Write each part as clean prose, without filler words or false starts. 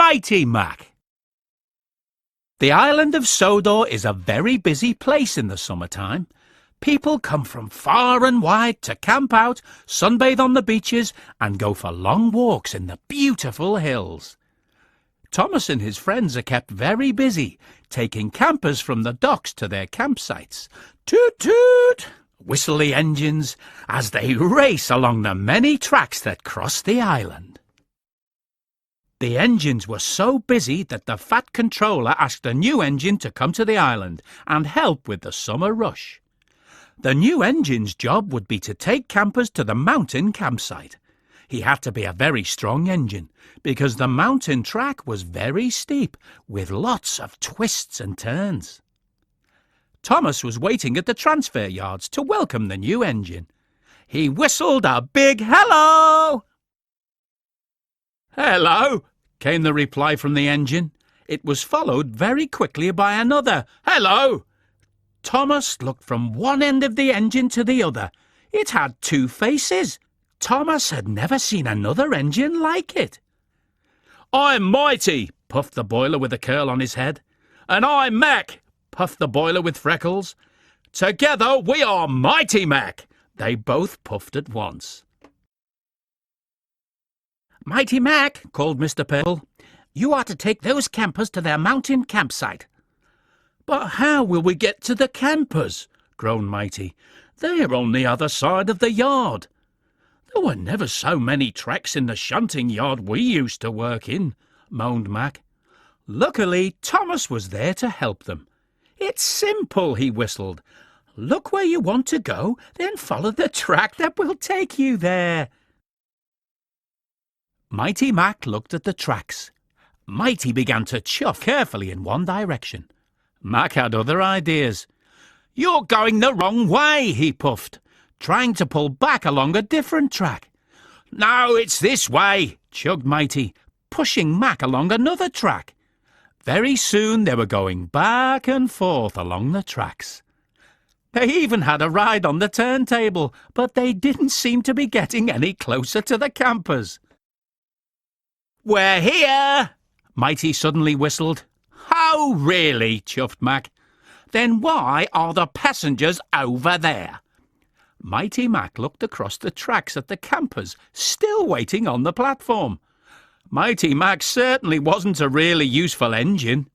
Mighty Mac. The island of Sodor is a very busy place in the summertime. People come from far and wide to camp out, sunbathe on the beaches, and go for long walks in the beautiful hills. Thomas and his friends are kept very busy, taking campers from the docks to their campsites. Toot toot! Whistle the engines as they race along the many tracks that cross the island. The engines were so busy that the fat controller asked a new engine to come to the island and help with the summer rush. The new engine's job would be to take campers to the mountain campsite. He had to be a very strong engine because the mountain track was very steep with lots of twists and turns. Thomas was waiting at the transfer yards to welcome the new engine. He whistled a big hello! "Hello," came the reply from the engine. It was followed very quickly by another hello. Thomas looked from one end of the engine to the other. It had two faces. Thomas had never seen another engine like it. "I'm Mighty," puffed the boiler with a curl on his head. "And I'm Mac," puffed the boiler with freckles. "Together we are Mighty Mac." They both puffed at once. "Mighty Mac," called Mr. Purple, "you are to take those campers to their mountain campsite." "But how will we get to the campers?" groaned Mighty. "They're on the other side of the yard." "There were never so many tracks in the shunting yard we used to work in," moaned Mac. Luckily, Thomas was there to help them. "It's simple," he whistled. "Look where you want to go, then follow the track that will take you there." Mighty Mac looked at the tracks. Mighty began to chuff carefully in one direction. Mac had other ideas. "You're going the wrong way," he puffed, trying to pull back along a different track. "No, it's this way," chugged Mighty, pushing Mac along another track. Very soon they were going back and forth along the tracks. They even had a ride on the turntable, but they didn't seem to be getting any closer to the campers. "We're here!" Mighty suddenly whistled. "Oh, really?" chuffed Mac. "Then why are the passengers over there?" Mighty Mac looked across the tracks at the campers, still waiting on the platform. Mighty Mac certainly wasn't a really useful engine.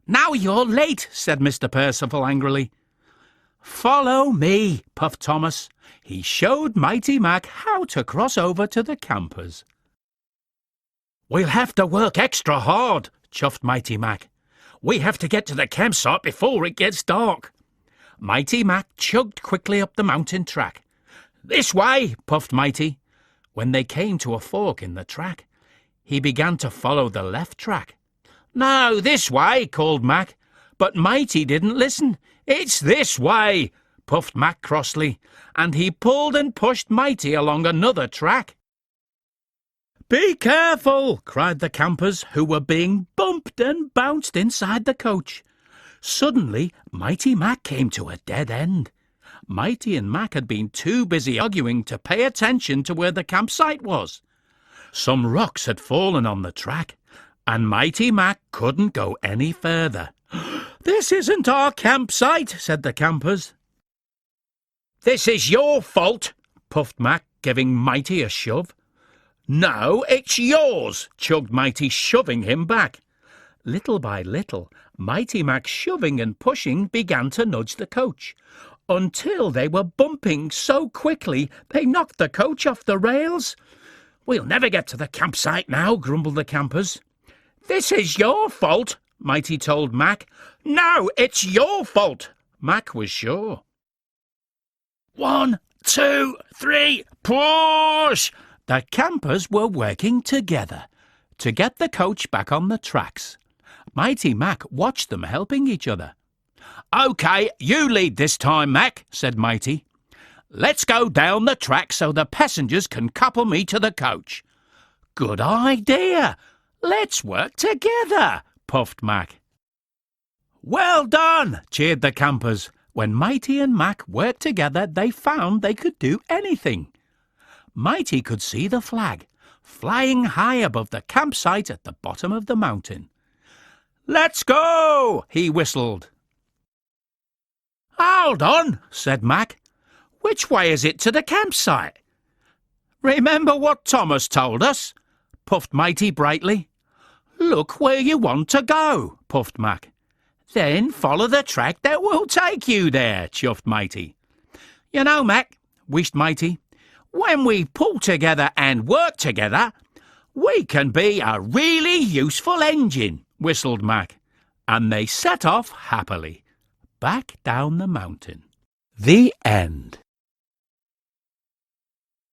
"Now you're late," said Mr. Percival angrily. "Follow me," puffed Thomas. He showed Mighty Mac how to cross over to the campers. "We'll have to work extra hard," chuffed Mighty Mac. "We have to get to the campsite before it gets dark." Mighty Mac chugged quickly up the mountain track. "This way," puffed Mighty. When they came to a fork in the track, he began to follow the left track. "No, this way," called Mac. But Mighty didn't listen. "It's this way," puffed Mac crossly, and he pulled and pushed Mighty along another track. "Be careful!" cried the campers, who were being bumped and bounced inside the coach. Suddenly, Mighty Mac came to a dead end. Mighty and Mac had been too busy arguing to pay attention to where the campsite was. Some rocks had fallen on the track, and Mighty Mac couldn't go any further. "This isn't our campsite," said the campers. "This is your fault," puffed Mac, giving Mighty a shove. "No, it's yours," chugged Mighty, shoving him back. Little by little, Mighty Mac's shoving and pushing began to nudge the coach, until they were bumping so quickly they knocked the coach off the rails. "We'll never get to the campsite now," grumbled the campers. "This is your fault," Mighty told Mac. "No, it's your fault," Mac was sure. 1, 2, 3, push! The campers were working together to get the coach back on the tracks. Mighty Mac watched them helping each other. "OK, you lead this time, Mac," said Mighty. "Let's go down the track so the passengers can couple me to the coach." "Good idea! Let's work together," puffed Mac. "Well done!" cheered the campers. When Mighty and Mac worked together, they found they could do anything. Mighty could see the flag, flying high above the campsite at the bottom of the mountain. "Let's go!" he whistled. "Hold on," said Mac. "Which way is it to the campsite?" "Remember what Thomas told us?" puffed Matey brightly. "Look where you want to go," puffed Mac. "Then follow the track that will take you there," chuffed Matey. "You know, Mac," wished Matey, "when we pull together and work together, we can be a really useful engine," whistled Mac, and they set off happily, back down the mountain. The end.